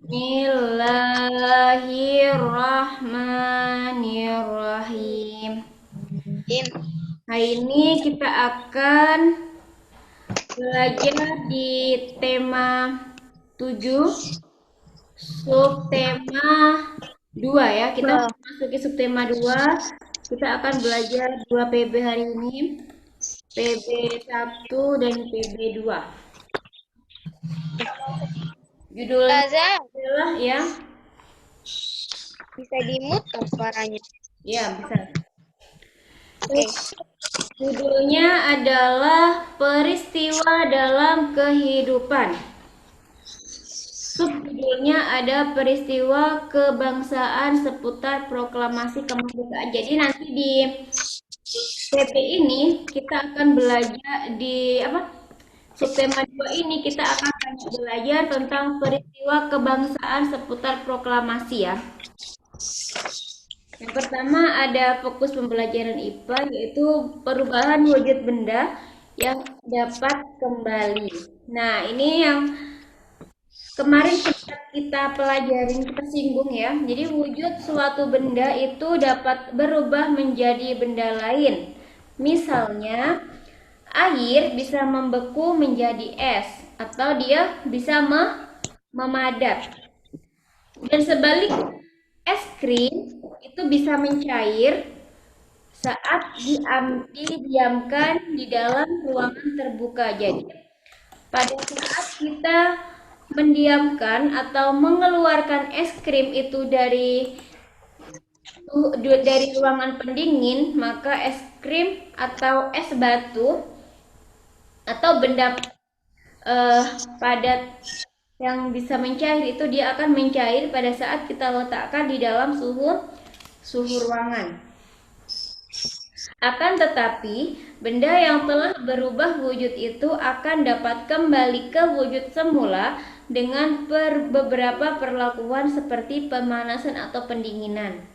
Bismillahirrahmanirrahim. Hari ini kita akan belajar di tema 7, subtema 2 ya. Kita masuki subtema 2. Kita akan belajar 2 PB hari ini. PB1 dan PB2. Judulnya adalah ya. Bisa di-mute kan suaranya? Ya, bisa. Oke. Judulnya adalah peristiwa dalam kehidupan. Subjudulnya ada peristiwa kebangsaan seputar proklamasi kemerdekaan. Jadi nanti di PP ini kita akan belajar di subtema 2 ini kita akan belajar tentang peristiwa kebangsaan seputar proklamasi ya. Yang pertama ada fokus pembelajaran IPA yaitu perubahan wujud benda yang dapat kembali. Nah, ini yang kemarin kita pelajarin, kita singgung ya. Jadi wujud suatu benda itu dapat berubah menjadi benda lain. Misalnya, air bisa membeku menjadi es atau dia bisa memadat. Dan sebaliknya, es krim itu bisa mencair saat didiamkan di dalam ruangan terbuka. Jadi, pada saat kita mendiamkan atau mengeluarkan es krim itu dari ruangan pendingin, maka es krim atau es batu atau benda padat yang bisa mencair itu dia akan mencair pada saat kita letakkan di dalam suhu ruangan. Akan tetapi, benda yang telah berubah wujud itu akan dapat kembali ke wujud semula dengan beberapa perlakuan seperti pemanasan atau pendinginan.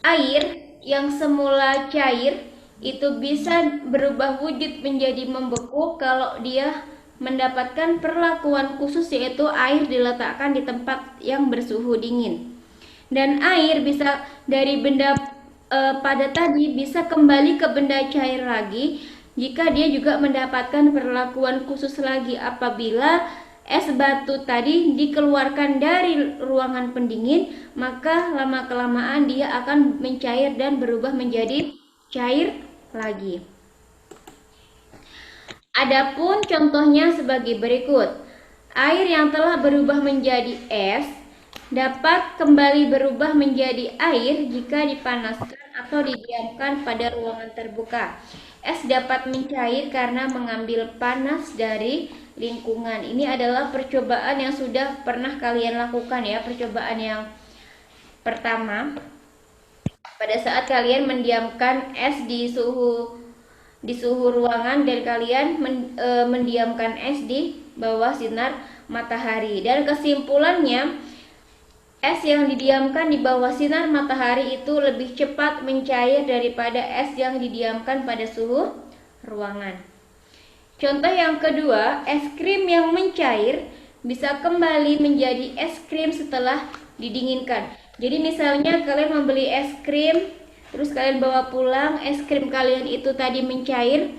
Air yang semula cair itu bisa berubah wujud menjadi membeku kalau dia mendapatkan perlakuan khusus, yaitu air diletakkan di tempat yang bersuhu dingin. Dan air bisa dari benda padat tadi bisa kembali ke benda cair lagi jika dia juga mendapatkan perlakuan khusus lagi apabila es batu tadi dikeluarkan dari ruangan pendingin, maka lama-kelamaan dia akan mencair dan berubah menjadi cair lagi. Adapun contohnya sebagai berikut. Air yang telah berubah menjadi es dapat kembali berubah menjadi air jika dipanaskan atau didiamkan pada ruangan terbuka. Es dapat mencair karena mengambil panas dari lingkungan. Ini adalah percobaan yang sudah pernah kalian lakukan ya, percobaan yang pertama. Pada saat kalian mendiamkan es di suhu ruangan dan kalian mendiamkan es di bawah sinar matahari. Dan kesimpulannya, es yang didiamkan di bawah sinar matahari itu lebih cepat mencair daripada es yang didiamkan pada suhu ruangan. Contoh yang kedua, es krim yang mencair bisa kembali menjadi es krim setelah didinginkan. Jadi misalnya kalian membeli es krim, terus kalian bawa pulang, es krim kalian itu tadi mencair,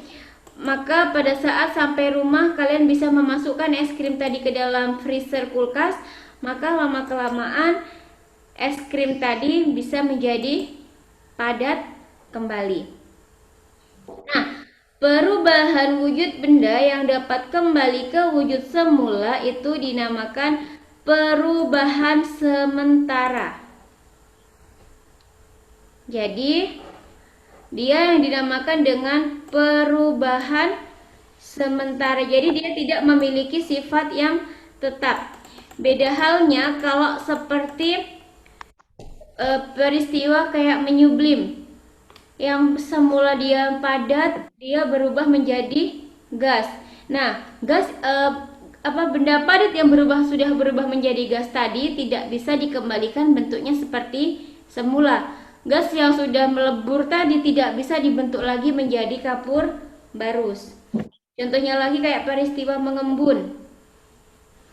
maka pada saat sampai rumah kalian bisa memasukkan es krim tadi ke dalam freezer kulkas, maka lama-kelamaan es krim tadi bisa menjadi padat kembali. Nah, perubahan wujud benda yang dapat kembali ke wujud semula itu dinamakan perubahan sementara. Jadi, dia yang dinamakan dengan perubahan sementara. Jadi, dia tidak memiliki sifat yang tetap. Beda halnya kalau seperti peristiwa kayak menyublim. Yang semula dia padat, dia berubah menjadi gas. Nah, gas benda padat yang sudah berubah menjadi gas tadi tidak bisa dikembalikan bentuknya seperti semula. Gas yang sudah melebur tadi tidak bisa dibentuk lagi menjadi kapur barus. Contohnya lagi kayak peristiwa mengembun.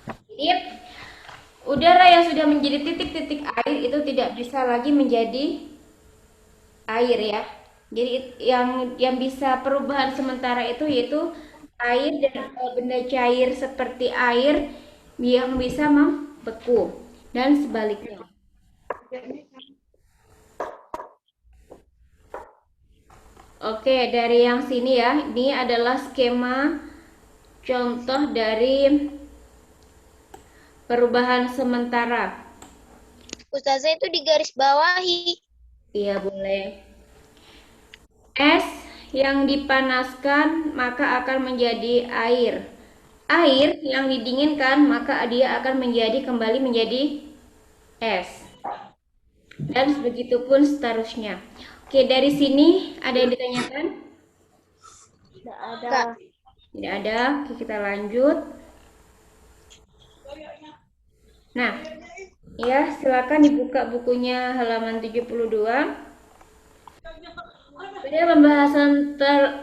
Jadi Udara yang sudah menjadi titik-titik air itu tidak bisa lagi menjadi air ya. Jadi yang bisa perubahan sementara itu yaitu air dan benda cair seperti air yang bisa membeku dan sebaliknya. Oke, dari yang sini ya, ini adalah skema contoh dari perubahan sementara. Ustazah itu di garis bawahi. Iya, boleh. Es yang dipanaskan maka akan menjadi air. Air yang didinginkan maka dia akan kembali menjadi es. Dan begitu pun seterusnya. Oke, dari sini ada yang ditanyakan? Tidak ada. Tidak ada. Oke, kita lanjut. Nah, ya silakan dibuka bukunya halaman 72. Pada pembahasan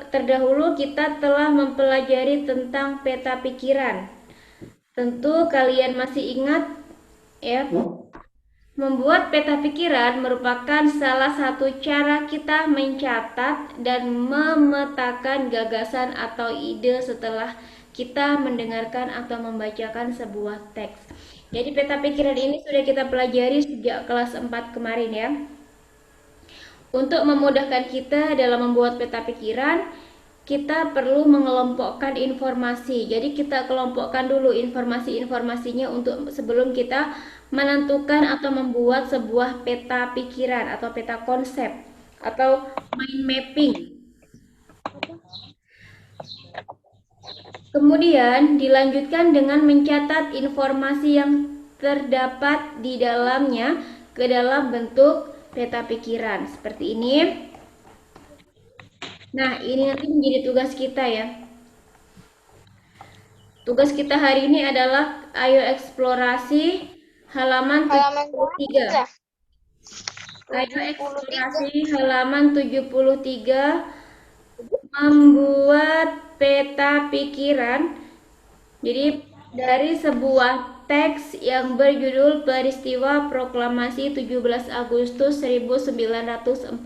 terdahulu kita telah mempelajari tentang peta pikiran. Tentu kalian masih ingat ya, membuat peta pikiran merupakan salah satu cara kita mencatat dan memetakan gagasan atau ide setelah kita mendengarkan atau membacakan sebuah teks. Jadi peta pikiran ini sudah kita pelajari sejak kelas 4 kemarin ya. Untuk memudahkan kita dalam membuat peta pikiran, kita perlu mengelompokkan informasi. Jadi kita kelompokkan dulu informasi-informasinya untuk sebelum kita menentukan atau membuat sebuah peta pikiran atau peta konsep atau mind mapping. Kemudian dilanjutkan dengan mencatat informasi yang terdapat di dalamnya ke dalam bentuk peta pikiran seperti ini. Nah, ini nanti menjadi tugas kita ya. Tugas kita hari ini adalah ayo eksplorasi halaman 73. Ayo eksplorasi halaman 73 membuat peta pikiran. Jadi dari sebuah teks yang berjudul Peristiwa Proklamasi 17 Agustus 1945.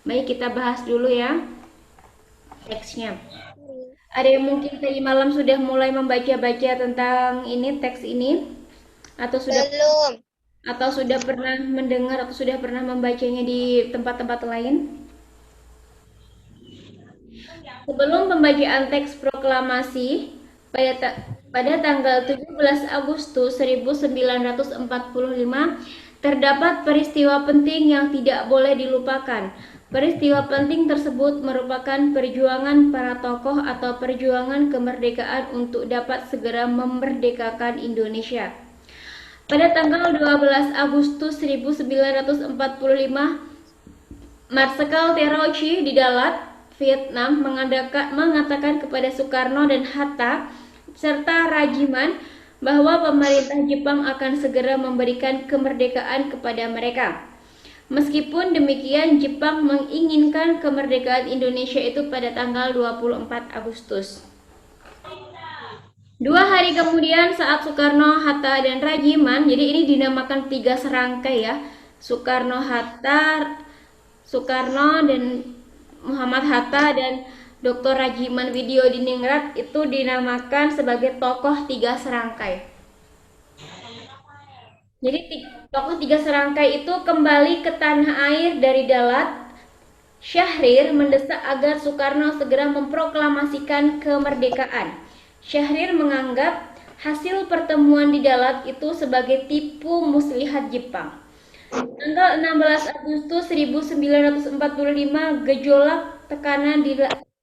Baik, kita bahas dulu ya teksnya. Ada yang mungkin tadi malam sudah mulai membaca-baca tentang ini teks ini atau sudah Belum. atau sudah pernah mendengar atau sudah pernah membacanya di tempat-tempat lain? Sebelum pembacaan teks proklamasi pada tanggal 17 Agustus 1945 terdapat peristiwa penting yang tidak boleh dilupakan. Peristiwa penting tersebut merupakan perjuangan para tokoh atau perjuangan kemerdekaan untuk dapat segera memerdekakan Indonesia. Pada tanggal 12 Agustus 1945, Marsekal Terauchi di Dalat, Vietnam mengatakan kepada Soekarno dan Hatta serta Rajiman bahwa pemerintah Jepang akan segera memberikan kemerdekaan kepada mereka. Meskipun demikian, Jepang menginginkan kemerdekaan Indonesia itu pada tanggal 24 Agustus. 2 hari kemudian saat Soekarno, Hatta, dan Rajiman, jadi ini dinamakan 3 serangkai ya, Soekarno, dan Muhammad Hatta dan Dr. Rajiman Widyodiningrat itu dinamakan sebagai tokoh 3 serangkai. Jadi tokoh 3 serangkai itu kembali ke tanah air dari Dalat. Syahrir mendesak agar Soekarno segera memproklamasikan kemerdekaan. Syahrir menganggap hasil pertemuan di Dalat itu sebagai tipu muslihat Jepang. Tanggal 16 Agustus 1945, gejolak tekanan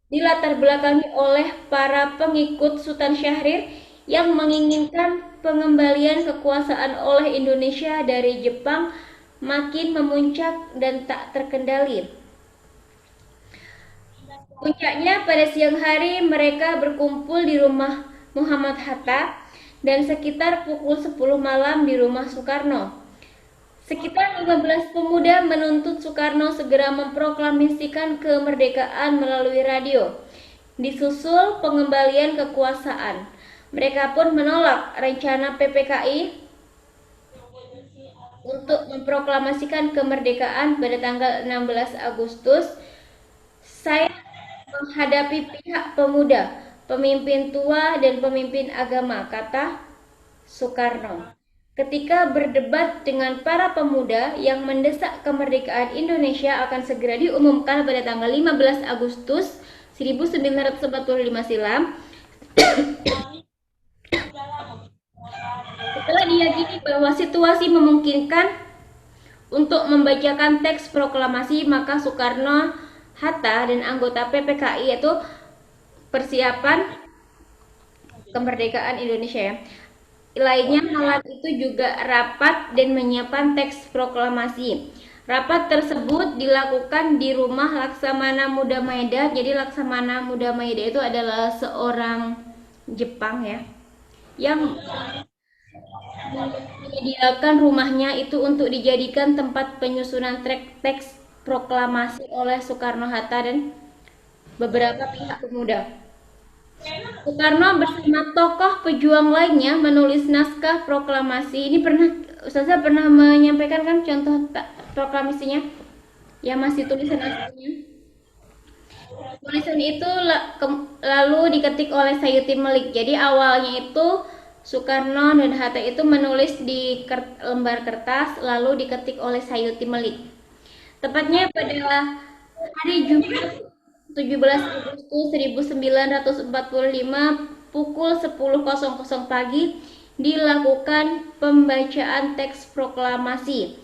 dilatar belakangi oleh para pengikut Sultan Syahrir yang menginginkan pengembalian kekuasaan oleh Indonesia dari Jepang makin memuncak dan tak terkendali. Puncaknya pada siang hari mereka berkumpul di rumah Muhammad Hatta dan sekitar pukul 10 malam di rumah Soekarno. Sekitar 15 pemuda menuntut Soekarno segera memproklamasikan kemerdekaan melalui radio. Disusul pengembalian kekuasaan. Mereka pun menolak rencana PPKI untuk memproklamasikan kemerdekaan pada tanggal 16 Agustus. Saya menghadapi pihak pemuda, pemimpin tua dan pemimpin agama, kata Soekarno. Ketika berdebat dengan para pemuda yang mendesak kemerdekaan Indonesia akan segera diumumkan pada tanggal 15 Agustus 1945 silam, setelah diyakini bahwa situasi memungkinkan untuk membacakan teks proklamasi, maka Soekarno, Hatta, dan anggota PPKI, yaitu persiapan kemerdekaan Indonesia ya, lainnya malam itu juga rapat dan menyiapkan teks proklamasi. Rapat tersebut dilakukan di rumah Laksamana Muda Maeda. Jadi Laksamana Muda Maeda itu adalah seorang Jepang ya, yang menyediakan rumahnya itu untuk dijadikan tempat penyusunan teks proklamasi oleh Soekarno-Hatta dan beberapa pihak pemuda. Soekarno bersama tokoh pejuang lainnya menulis naskah proklamasi. Ini Ustazah pernah menyampaikan kan contoh proklamasinya yang masih tulisan aslinya. Tulisan itu lalu diketik oleh Sayuti Melik. Jadi awalnya itu Soekarno dan Hatta itu menulis di lembar kertas lalu diketik oleh Sayuti Melik. Tepatnya pada hari Jumat 17 Agustus 1945 pukul 10.00 pagi dilakukan pembacaan teks proklamasi.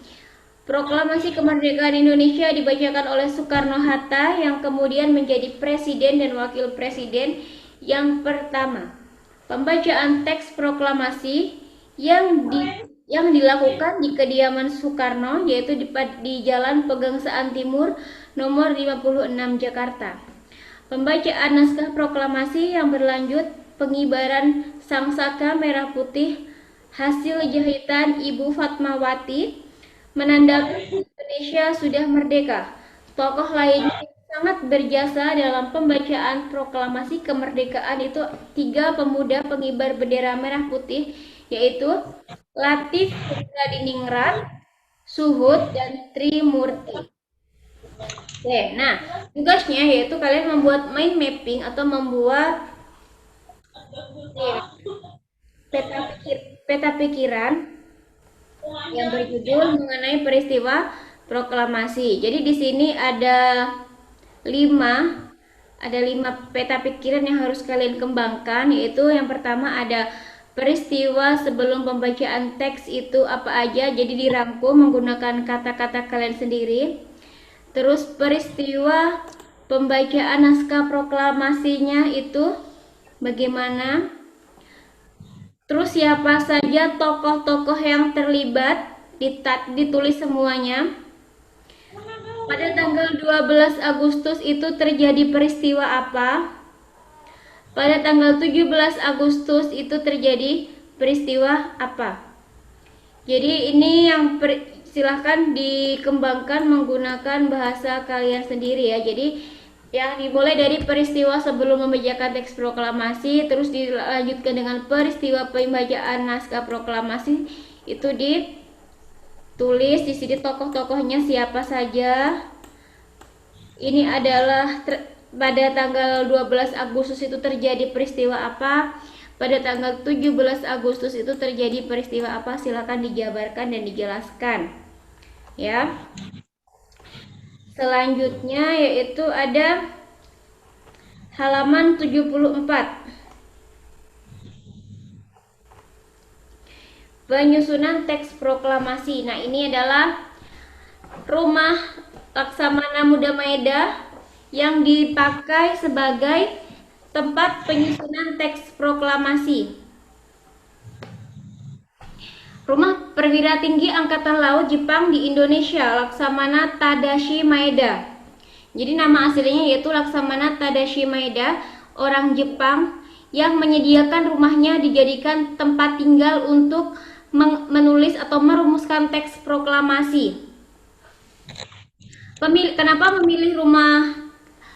Proklamasi kemerdekaan Indonesia dibacakan oleh Soekarno-Hatta yang kemudian menjadi presiden dan wakil presiden yang pertama. Pembacaan teks proklamasi yang dilakukan di kediaman Soekarno, yaitu di Jalan Pegangsaan Timur nomor 56 Jakarta. Pembacaan naskah proklamasi yang berlanjut pengibaran sangsaka merah putih hasil jahitan Ibu Fatmawati menandakan Indonesia sudah merdeka. Tokoh lainnya yang sangat berjasa dalam pembacaan proklamasi kemerdekaan itu 3 pemuda pengibar bendera merah putih, yaitu Latif Diningrat, Suhud, dan Trimurti. Oke, nah tugasnya yaitu kalian membuat mind mapping atau membuat peta pikiran yang berjudul mengenai peristiwa proklamasi. Jadi di sini ada 5 peta pikiran yang harus kalian kembangkan, yaitu yang pertama ada peristiwa sebelum pembacaan teks itu apa aja, jadi dirangkum menggunakan kata-kata kalian sendiri. Terus peristiwa pembacaan naskah proklamasinya itu bagaimana. Terus siapa saja tokoh-tokoh yang terlibat, ditulis semuanya. Pada tanggal 12 Agustus itu terjadi peristiwa apa? Pada tanggal 17 Agustus itu terjadi peristiwa apa? Jadi ini yang silahkan dikembangkan menggunakan bahasa kalian sendiri ya. Jadi yang dimulai dari peristiwa sebelum membacakan teks proklamasi, terus dilanjutkan dengan peristiwa pembacaan naskah proklamasi, itu ditulis di sini tokoh-tokohnya siapa saja. Ini adalah pada tanggal 12 Agustus itu terjadi peristiwa apa, pada tanggal 17 Agustus itu terjadi peristiwa apa, silakan dijabarkan dan dijelaskan ya. Selanjutnya yaitu ada halaman 74. Penyusunan teks proklamasi. Nah, ini adalah rumah Laksamana Muda Maeda yang dipakai sebagai tempat penyusunan teks proklamasi. Rumah Perwira Tinggi Angkatan Laut Jepang di Indonesia, Laksamana Tadashi Maeda. Jadi nama aslinya yaitu Laksamana Tadashi Maeda, orang Jepang yang menyediakan rumahnya dijadikan tempat tinggal untuk menulis atau merumuskan teks proklamasi. Kenapa memilih rumah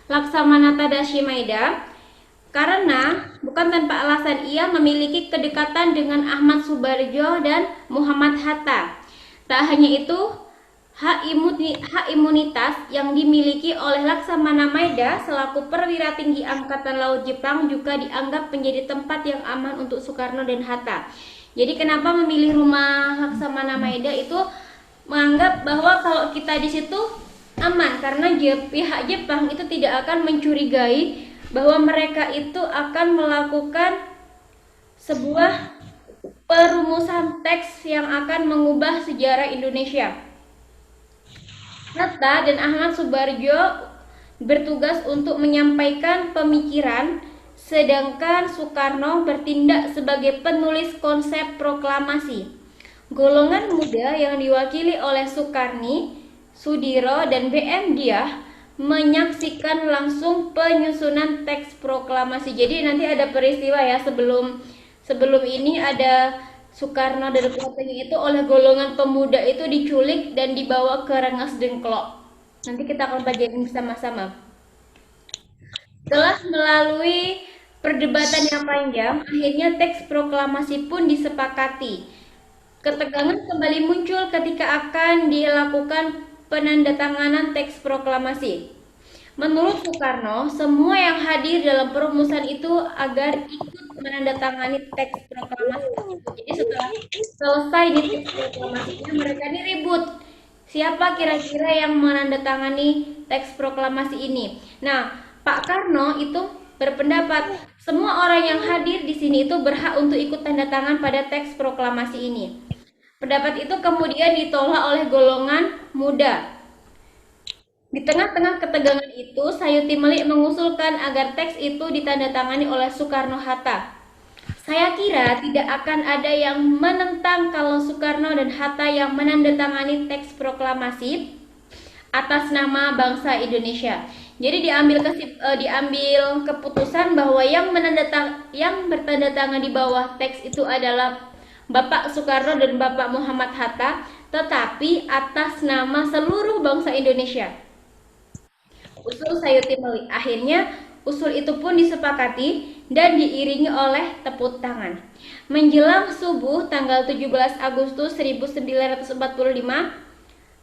Laksamana Tadashi Maeda? Karena bukan tanpa alasan ia memiliki kedekatan dengan Ahmad Subardjo dan Muhammad Hatta. Tak hanya itu, hak imunitas yang dimiliki oleh Laksamana Maeda selaku perwira tinggi Angkatan Laut Jepang juga dianggap menjadi tempat yang aman untuk Soekarno dan Hatta. Jadi kenapa memilih rumah Laksamana Maeda itu menganggap bahwa kalau kita di situ aman karena pihak Jepang itu tidak akan mencurigai bahwa mereka itu akan melakukan sebuah perumusan teks yang akan mengubah sejarah Indonesia. Hatta dan Ahmad Subardjo bertugas untuk menyampaikan pemikiran, sedangkan Soekarno bertindak sebagai penulis konsep proklamasi. Golongan muda yang diwakili oleh Soekarni, Sudiro, dan BM Diah menyaksikan langsung penyusunan teks proklamasi. Jadi nanti ada peristiwa ya, sebelum ini ada Soekarno dan keluarganya itu oleh golongan pemuda itu diculik dan dibawa ke Rengas Dengklok. Nanti kita akan pelajari bersama-sama. Setelah melalui perdebatan yang panjang, akhirnya teks proklamasi pun disepakati. Ketegangan kembali muncul ketika akan dilakukan penandatanganan teks proklamasi. Menurut Soekarno, semua yang hadir dalam perumusan itu agar ikut menandatangani teks proklamasi tersebut. Jadi setelah selesai di teks proklamasinya, mereka ini ribut. Siapa kira-kira yang menandatangani teks proklamasi ini? Nah, Pak Karno itu berpendapat semua orang yang hadir di sini itu berhak untuk ikut tanda tangan pada teks proklamasi ini. Pendapat itu kemudian ditolak oleh golongan muda. Di tengah-tengah ketegangan itu, Sayuti Melik mengusulkan agar teks itu ditandatangani oleh Soekarno-Hatta. Saya kira tidak akan ada yang menentang kalau Soekarno dan Hatta yang menandatangani teks proklamasi atas nama bangsa Indonesia. Jadi diambil keputusan bahwa yang bertanda tangan di bawah teks itu adalah Bapak Soekarno dan Bapak Muhammad Hatta, tetapi atas nama seluruh bangsa Indonesia. Usul Sayuti Melik. Akhirnya usul itu pun disepakati dan diiringi oleh tepuk tangan. Menjelang subuh tanggal 17 Agustus 1945,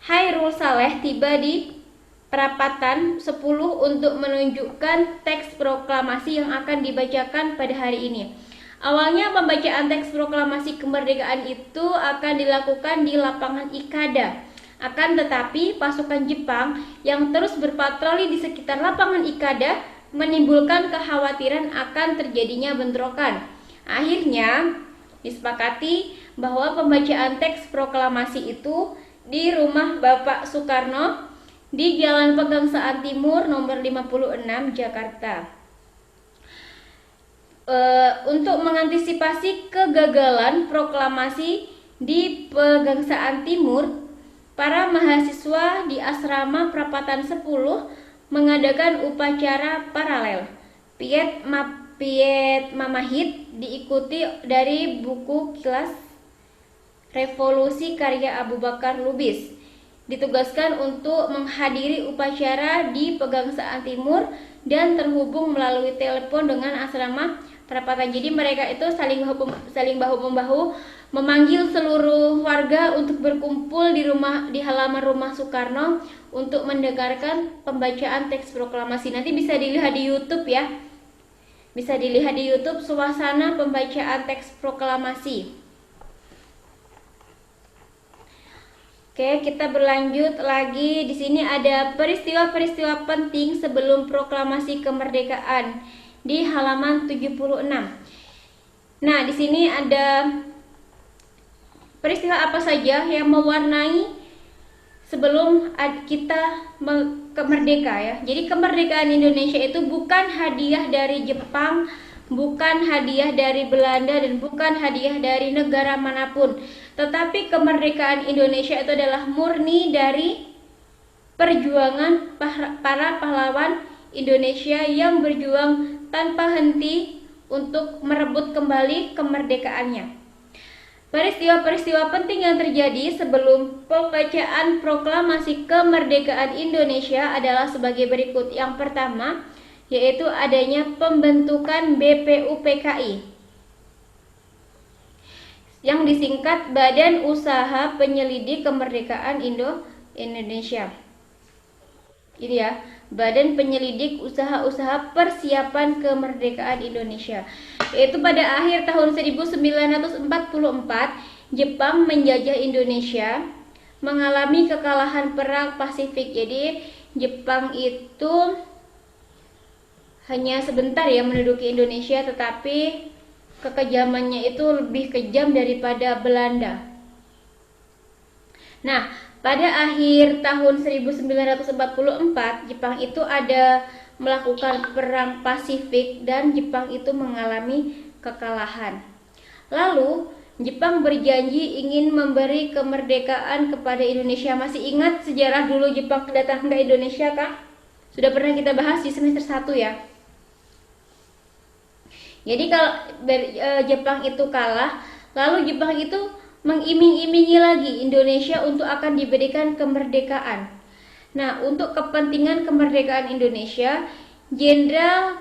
Hairul Saleh tiba di perapatan 10 untuk menunjukkan teks proklamasi yang akan dibacakan pada hari ini. Awalnya pembacaan teks proklamasi kemerdekaan itu akan dilakukan di lapangan Ikada. Akan tetapi pasukan Jepang yang terus berpatroli di sekitar lapangan Ikada menimbulkan kekhawatiran akan terjadinya bentrokan. Akhirnya disepakati bahwa pembacaan teks proklamasi itu di rumah Bapak Soekarno di Jalan Pegangsaan Timur nomor 56 Jakarta. Untuk mengantisipasi kegagalan proklamasi di Pegangsaan Timur, para mahasiswa di Asrama Perapatan 10 mengadakan upacara paralel. Piet Mamahit diikuti dari buku Kilas Revolusi karya Abu Bakar Lubis. Ditugaskan untuk menghadiri upacara di Pegangsaan Timur dan terhubung melalui telepon dengan asrama perapatan. Jadi mereka itu saling bahu-membahu memanggil seluruh warga untuk berkumpul di halaman rumah Soekarno untuk mendengarkan pembacaan teks proklamasi. Nanti bisa dilihat di YouTube ya. Bisa dilihat di YouTube suasana pembacaan teks proklamasi. Oke, kita berlanjut lagi. Di sini ada peristiwa-peristiwa penting sebelum proklamasi kemerdekaan di halaman 76. Nah, di sini ada peristiwa apa saja yang mewarnai sebelum kita merdeka ya. Jadi kemerdekaan Indonesia itu bukan hadiah dari Jepang, bukan hadiah dari Belanda, dan bukan hadiah dari negara manapun. Tetapi kemerdekaan Indonesia itu adalah murni dari perjuangan para pahlawan Indonesia yang berjuang tanpa henti untuk merebut kembali kemerdekaannya. Peristiwa-peristiwa penting yang terjadi sebelum pembacaan proklamasi kemerdekaan Indonesia adalah sebagai berikut. Yang pertama, yaitu adanya pembentukan BPUPKI yang disingkat Badan Usaha Penyelidik Kemerdekaan Indonesia. Ini ya, Badan Penyelidik Usaha-Usaha Persiapan Kemerdekaan Indonesia. Yaitu pada akhir tahun 1944, Jepang menjajah Indonesia, mengalami kekalahan Perang Pasifik. Jadi Jepang itu hanya sebentar ya menduduki Indonesia, tetapi kekejamannya itu lebih kejam daripada Belanda. Nah, pada akhir tahun 1944, Jepang itu ada melakukan perang Pasifik dan Jepang itu mengalami kekalahan. Lalu, Jepang berjanji ingin memberi kemerdekaan kepada Indonesia. Masih ingat sejarah dulu Jepang datang ke Indonesia, Kak? Sudah pernah kita bahas di semester 1 ya. Jadi kalau Jepang itu kalah, lalu Jepang itu mengiming-imingi lagi Indonesia untuk akan diberikan kemerdekaan. Nah, untuk kepentingan kemerdekaan Indonesia, Jenderal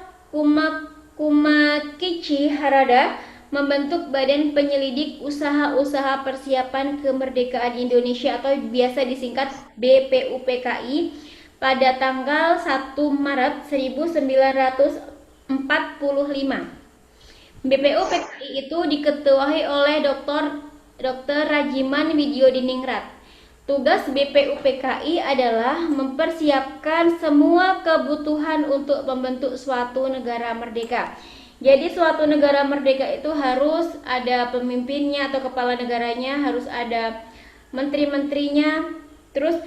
Kumakichi Harada membentuk Badan Penyelidik Usaha-Usaha Persiapan Kemerdekaan Indonesia atau biasa disingkat BPUPKI pada tanggal 1 Maret 1945. BPUPKI itu diketuai oleh Dr. Rajiman Widyodiningrat. Tugas BPUPKI adalah mempersiapkan semua kebutuhan untuk membentuk suatu negara merdeka. Jadi suatu negara merdeka itu harus ada pemimpinnya atau kepala negaranya, harus ada menteri-menterinya. Terus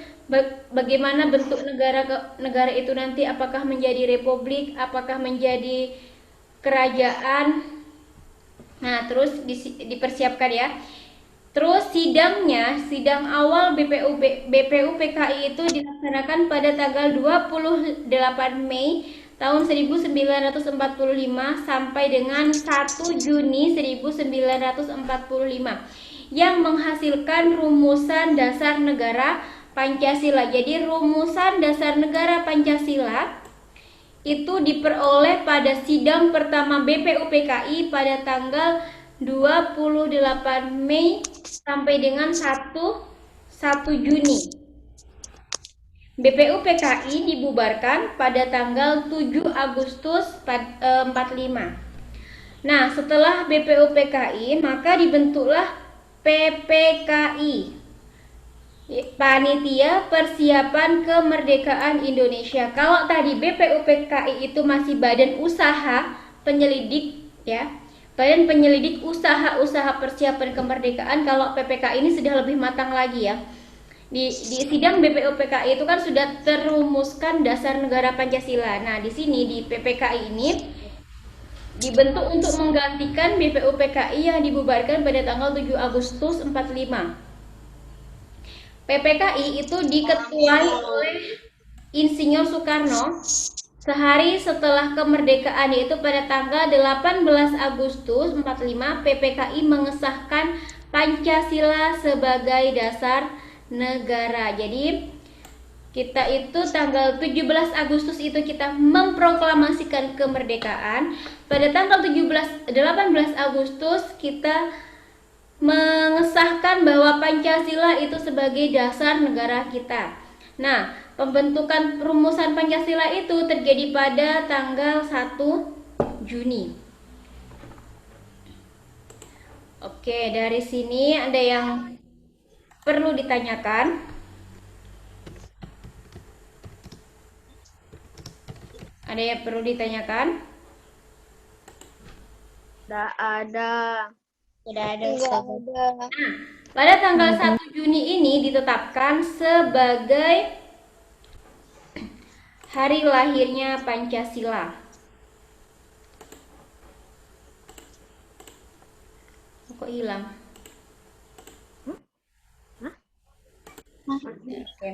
bagaimana bentuk negara itu nanti, apakah menjadi republik, apakah menjadi kerajaan. Nah, terus dipersiapkan ya. Terus sidang awal BPUPKI itu dilaksanakan pada tanggal 28 Mei tahun 1945 sampai dengan 1 Juni 1945 yang menghasilkan rumusan dasar negara Pancasila. Jadi rumusan dasar negara Pancasila itu diperoleh pada sidang pertama BPUPKI pada tanggal 28 Mei sampai dengan 1 Juni. BPUPKI dibubarkan pada tanggal 7 Agustus 45. Nah, setelah BPUPKI maka dibentuklah PPKI, Panitia Persiapan Kemerdekaan Indonesia. Kalau tadi BPUPKI itu masih Badan Usaha Penyelidik ya, Badan Penyelidik Usaha-Usaha Persiapan Kemerdekaan. Kalau PPKI ini sudah lebih matang lagi ya. Di sidang BPUPKI itu kan sudah terumuskan dasar negara Pancasila. Nah, di sini di PPKI ini dibentuk untuk menggantikan BPUPKI yang dibubarkan pada tanggal 7 Agustus 45. PPKI itu diketuai oleh Insinyur Soekarno sehari setelah kemerdekaan, yaitu pada tanggal 18 Agustus 45. PPKI mengesahkan Pancasila sebagai dasar negara. Jadi kita itu tanggal 17 Agustus itu kita memproklamasikan kemerdekaan. Pada tanggal 18 Agustus kita mengesahkan bahwa Pancasila itu sebagai dasar negara kita. Nah, pembentukan rumusan Pancasila itu terjadi pada tanggal 1 Juni. Oke, dari sini ada yang perlu ditanyakan? Ada yang perlu ditanyakan? Tidak ada. Tidak ada. Enggak ada. Nah, pada tanggal 1 Juni ini ditetapkan sebagai hari lahirnya Pancasila. Kok hilang? Oke.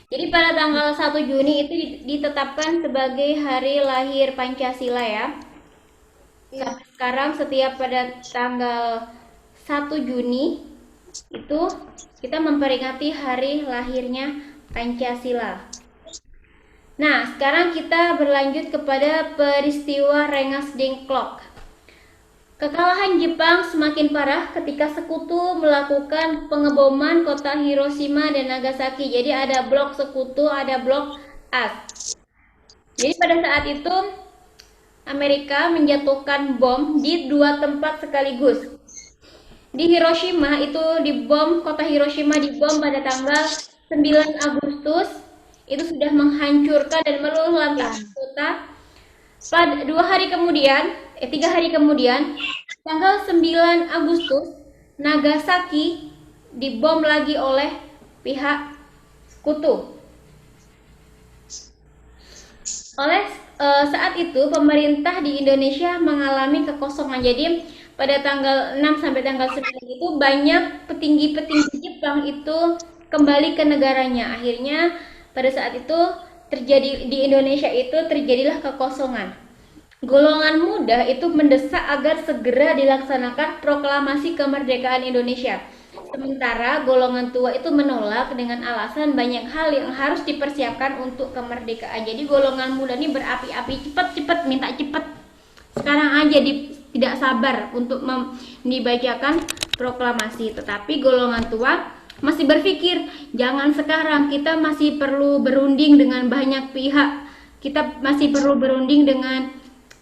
Jadi pada tanggal 1 Juni itu ditetapkan sebagai hari lahir Pancasila ya. Sampai sekarang setiap pada tanggal 1 Juni itu kita memperingati hari lahirnya Pancasila. Nah, sekarang kita berlanjut kepada peristiwa Rengas Dengklok. Kekalahan Jepang semakin parah ketika sekutu melakukan pengeboman kota Hiroshima dan Nagasaki. Jadi ada blok sekutu, ada blok as. Jadi pada saat itu Amerika menjatuhkan bom di dua tempat sekaligus. Di Hiroshima itu dibom, kota Hiroshima dibom pada tanggal 9 Agustus. Itu sudah menghancurkan dan meluluh lantahkan kota. Pada 3 hari kemudian, tanggal 9 Agustus, Nagasaki dibom lagi oleh pihak sekutu. Saat itu pemerintah di Indonesia mengalami kekosongan. Jadi pada tanggal 6 sampai tanggal 9 itu banyak petinggi-petinggi Jepang itu kembali ke negaranya. Akhirnya pada saat itu terjadi di Indonesia itu terjadilah kekosongan. Golongan muda itu mendesak agar segera dilaksanakan proklamasi kemerdekaan Indonesia. Sementara golongan tua itu menolak dengan alasan banyak hal yang harus dipersiapkan untuk kemerdekaan. Jadi golongan muda ini berapi-api, cepat-cepat minta cepat. Sekarang aja tidak sabar untuk dibacakan proklamasi. Tetapi golongan tua masih berpikir, jangan sekarang, kita masih perlu berunding dengan banyak pihak. Kita masih perlu berunding dengan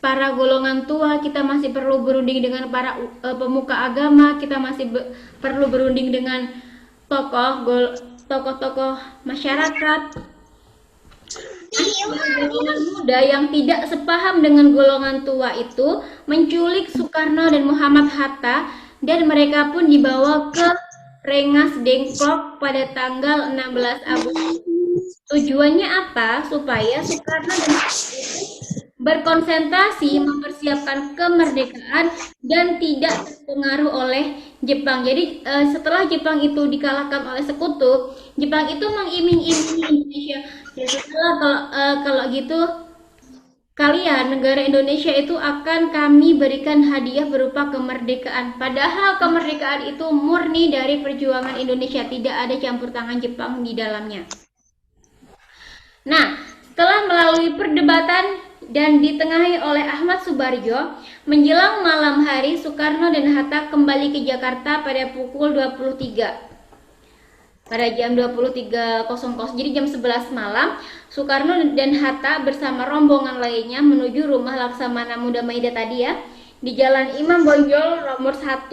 para golongan tua, kita masih perlu berunding dengan para pemuka agama, kita masih perlu berunding dengan tokoh-tokoh masyarakat. Golongan muda yang tidak sepaham dengan golongan tua itu menculik Soekarno dan Muhammad Hatta, dan mereka pun dibawa ke Rengas Dengklok pada tanggal 16 Agustus. Tujuannya apa? Supaya Soekarno dan Hatta berkonsentrasi mempersiapkan kemerdekaan dan tidak terpengaruh oleh Jepang. Jadi setelah Jepang itu dikalahkan oleh sekutu, Jepang itu mengiming-imingi Indonesia. Jadi kalau gitu kalian negara Indonesia itu akan kami berikan hadiah berupa kemerdekaan. Padahal kemerdekaan itu murni dari perjuangan Indonesia, tidak ada campur tangan Jepang di dalamnya. Nah, setelah melalui perdebatan dan ditengahi oleh Ahmad Subarjo, menjelang malam hari Soekarno dan Hatta kembali ke Jakarta pada pukul 23. Pada jam 23.00, jadi jam 11 malam, Soekarno dan Hatta bersama rombongan lainnya menuju rumah Laksamana Muda Maida tadi ya, di Jalan Imam Bonjol nomor 1,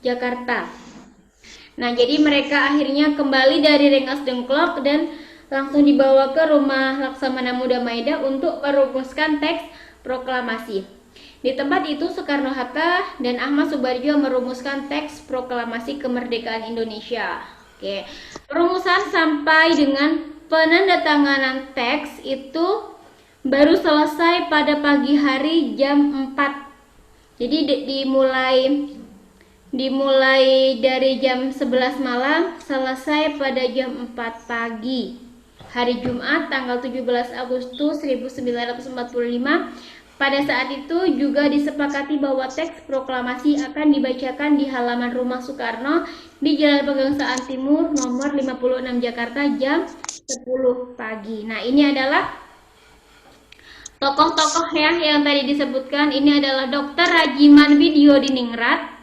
Jakarta. Nah, jadi mereka akhirnya kembali dari Rengas Dengklok dan langsung dibawa ke rumah Laksamana Muda Maida untuk merumuskan teks proklamasi. Di tempat itu Soekarno-Hatta dan Ahmad Subarjo merumuskan teks proklamasi kemerdekaan Indonesia. Oke, perumusan sampai dengan penandatanganan teks itu baru selesai pada pagi hari jam 4. Jadi dimulai dari jam 11 malam, selesai pada jam 4 pagi. Hari Jumat tanggal 17 Agustus 1945. Pada saat itu juga disepakati bahwa teks proklamasi akan dibacakan di halaman rumah Soekarno di Jalan Pegangsaan Timur nomor 56 Jakarta jam 10 pagi. Nah, ini adalah tokoh-tokoh ya yang tadi disebutkan. Ini adalah Dr. Rajiman Widyodiningrat.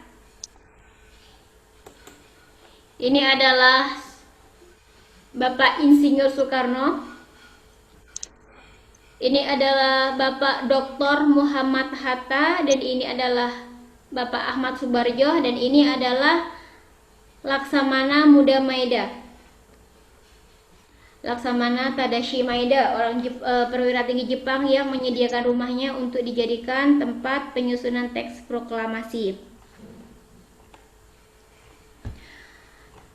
Ini adalah Bapak Insinyur Soekarno. Ini adalah Bapak Dr. Muhammad Hatta, dan ini adalah Bapak Ahmad Subarjo, dan ini adalah Laksamana Muda Maida. Laksamana Tadashi Maida, orang perwira tinggi Jepang yang menyediakan rumahnya untuk dijadikan tempat penyusunan teks proklamasi.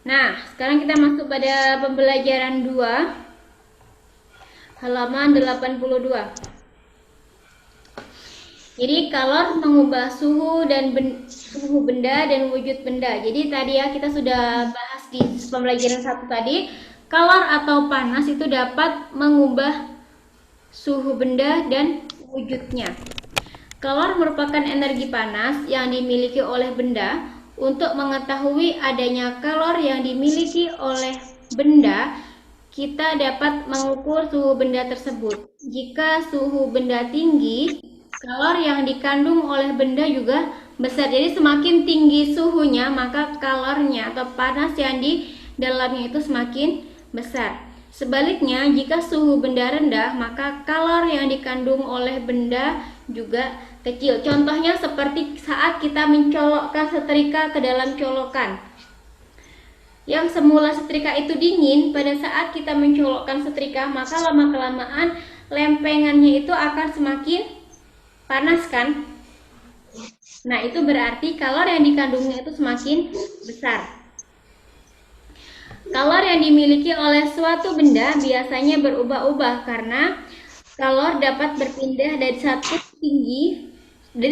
Nah, sekarang kita masuk pada pembelajaran 2, halaman 82. Jadi kalor mengubah suhu benda dan wujud benda. Jadi tadi ya kita sudah bahas di pembelajaran 1 tadi, kalor atau panas itu dapat mengubah suhu benda dan wujudnya. Kalor merupakan energi panas yang dimiliki oleh benda. Untuk mengetahui adanya kalor yang dimiliki oleh benda, kita dapat mengukur suhu benda tersebut. Jika suhu benda tinggi, kalor yang dikandung oleh benda juga besar. Jadi semakin tinggi suhunya, maka kalornya atau panas yang di dalamnya itu semakin besar. Sebaliknya, jika suhu benda rendah, maka kalor yang dikandung oleh benda juga kecil. Contohnya seperti saat kita mencolokkan setrika ke dalam colokan. Yang semula setrika itu dingin, pada saat kita mencolokkan setrika, maka lama-kelamaan lempengannya itu akan semakin panas kan? Nah, itu berarti kalor yang dikandungnya itu semakin besar. Kalor yang dimiliki oleh suatu benda biasanya berubah-ubah karena kalor dapat berpindah dari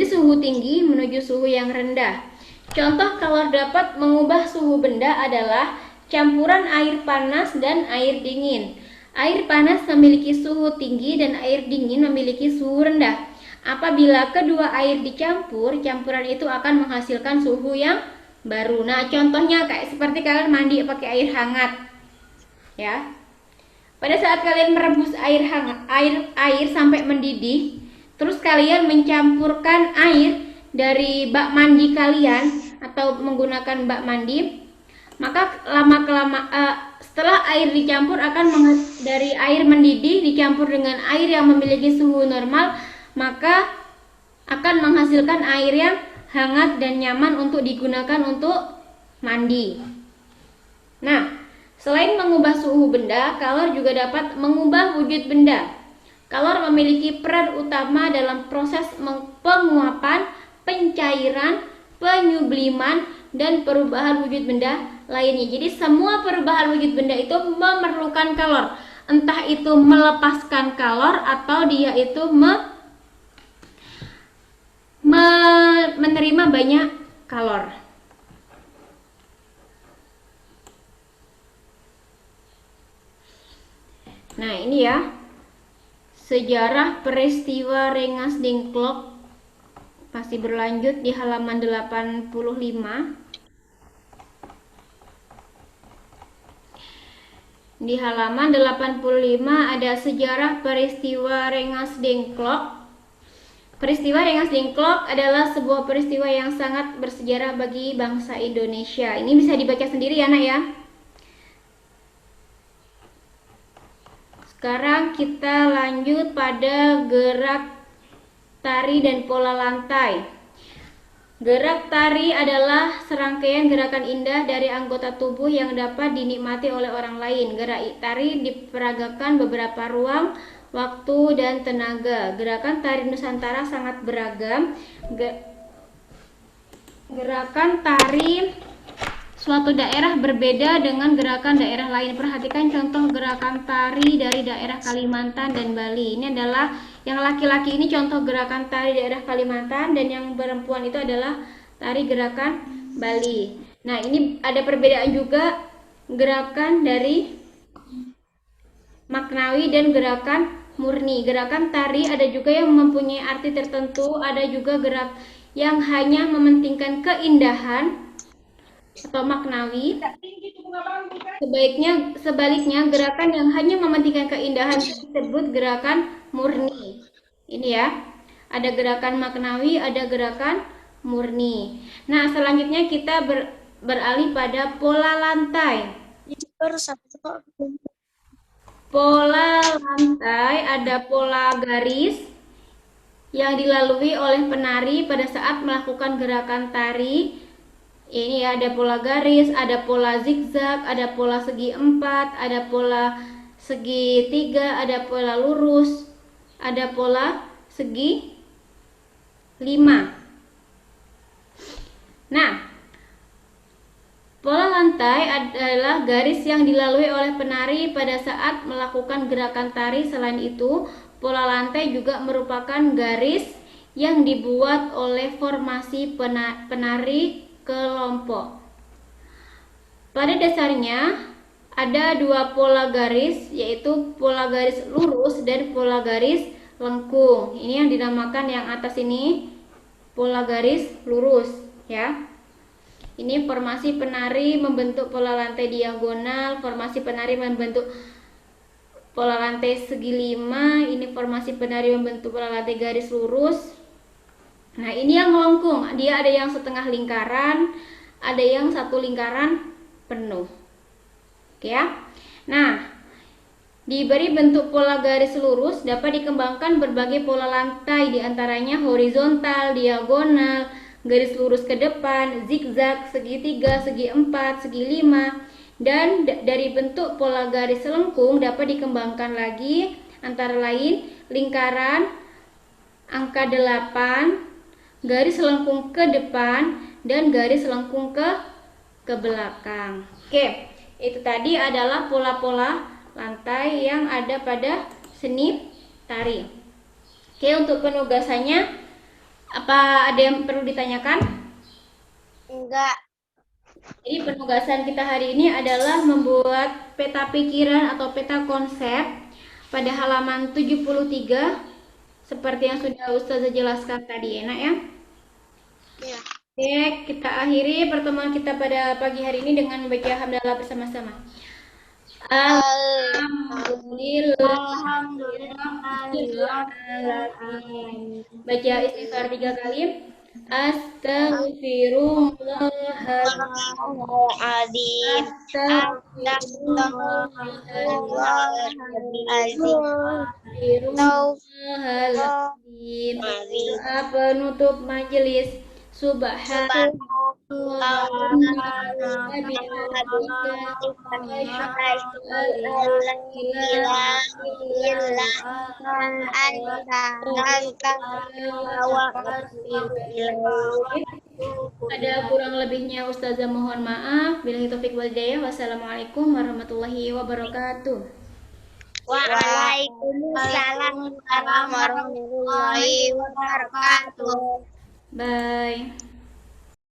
suhu tinggi menuju suhu yang rendah. Contoh kalor dapat mengubah suhu benda adalah campuran air panas dan air dingin. Air panas memiliki suhu tinggi dan air dingin memiliki suhu rendah. Apabila kedua air dicampur, campuran itu akan menghasilkan suhu yang baru. Nah, contohnya kayak seperti kalian mandi pakai air hangat. Ya. Pada saat kalian merebus air hangat, air sampai mendidih, terus kalian mencampurkan air dari bak mandi kalian atau menggunakan bak mandi, maka setelah air dicampur dari air mendidih dicampur dengan air yang memiliki suhu normal, maka akan menghasilkan air yang hangat dan nyaman untuk digunakan untuk mandi. Nah, selain mengubah suhu benda, kalor juga dapat mengubah wujud benda. Kalor memiliki peran utama dalam proses penguapan, pencairan, penyubliman, dan perubahan wujud benda lainnya. Jadi semua perubahan wujud benda itu memerlukan kalor. Entah itu melepaskan kalor atau dia itu menerima banyak kalor. Nah, ini ya sejarah peristiwa Rengas-Dengklok masih berlanjut di halaman 85. Di halaman 85 ada sejarah peristiwa Rengas-Dengklok. Peristiwa Rengas-Dengklok adalah sebuah peristiwa yang sangat bersejarah bagi bangsa Indonesia. Ini bisa dibaca sendiri ya, Nak ya. Sekarang kita lanjut pada gerak tari dan pola lantai. Gerak tari adalah serangkaian gerakan indah dari anggota tubuh yang dapat dinikmati oleh orang lain. Gerak tari diperagakan beberapa ruang, waktu, dan tenaga. Gerakan tari Nusantara sangat beragam. Gerakan tari suatu daerah berbeda dengan gerakan daerah lain. Perhatikan contoh gerakan tari dari daerah Kalimantan dan Bali. Ini adalah yang laki-laki ini contoh gerakan tari daerah Kalimantan, dan yang perempuan itu adalah tari gerakan Bali. Nah, ini ada perbedaan juga gerakan dari maknawi dan gerakan murni. Gerakan tari ada juga yang mempunyai arti tertentu, ada juga gerak yang hanya mementingkan keindahan atau maknawi. Sebaliknya gerakan yang hanya mementingkan keindahan disebut gerakan murni. Ini ya, ada gerakan maknawi, ada gerakan murni. Nah, selanjutnya kita beralih pada pola lantai. Pola lantai ada pola garis yang dilalui oleh penari pada saat melakukan gerakan tari. Ini ada pola garis, ada pola zigzag, ada pola segi 4, ada pola segi 3, ada pola lurus, ada pola segi 5. Nah, pola lantai adalah garis yang dilalui oleh penari pada saat melakukan gerakan tari. Selain itu, pola lantai juga merupakan garis yang dibuat oleh formasi penari kelompok. Pada dasarnya ada dua pola garis, yaitu pola garis lurus dan pola garis lengkung. Ini yang dinamakan yang atas ini pola garis lurus ya. Ini formasi penari membentuk pola lantai diagonal, formasi penari membentuk pola lantai segi 5, ini formasi penari membentuk pola lantai garis lurus. Nah, ini yang melengkung, dia ada yang setengah lingkaran, ada yang satu lingkaran penuh. Oke ya. Nah, diberi bentuk pola garis lurus dapat dikembangkan berbagai pola lantai, diantaranya horizontal, diagonal, garis lurus ke depan, zigzag, segitiga, segi 4, segi 5. Dan dari bentuk pola garis lengkung dapat dikembangkan lagi antara lain lingkaran, angka 8, garis lengkung ke depan, dan garis lengkung ke belakang. Oke, itu tadi adalah pola-pola lantai yang ada pada seni tari. Oke, untuk penugasannya apa ada yang perlu ditanyakan? Enggak. Jadi penugasan kita hari ini adalah membuat peta pikiran atau peta konsep pada halaman 73 seperti yang sudah Ustazah jelaskan tadi, enak ya? Ya. Oke, kita akhiri pertemuan kita pada pagi hari ini dengan membaca hamdalah bersama-sama. Alhamdulillah. Baca istighfar 3 kali. Astagfirullahaladzim. Astagfirullahaladzim. Doa penutup majelis. Subhanallah. Ada kurang lebihnya Ustazah mohon maaf. Billahi taufik wal hidayah. Wassalamualaikum warahmatullahi wabarakatuh. Waalaikumsalam warahmatullahi wabarakatuh. Bye.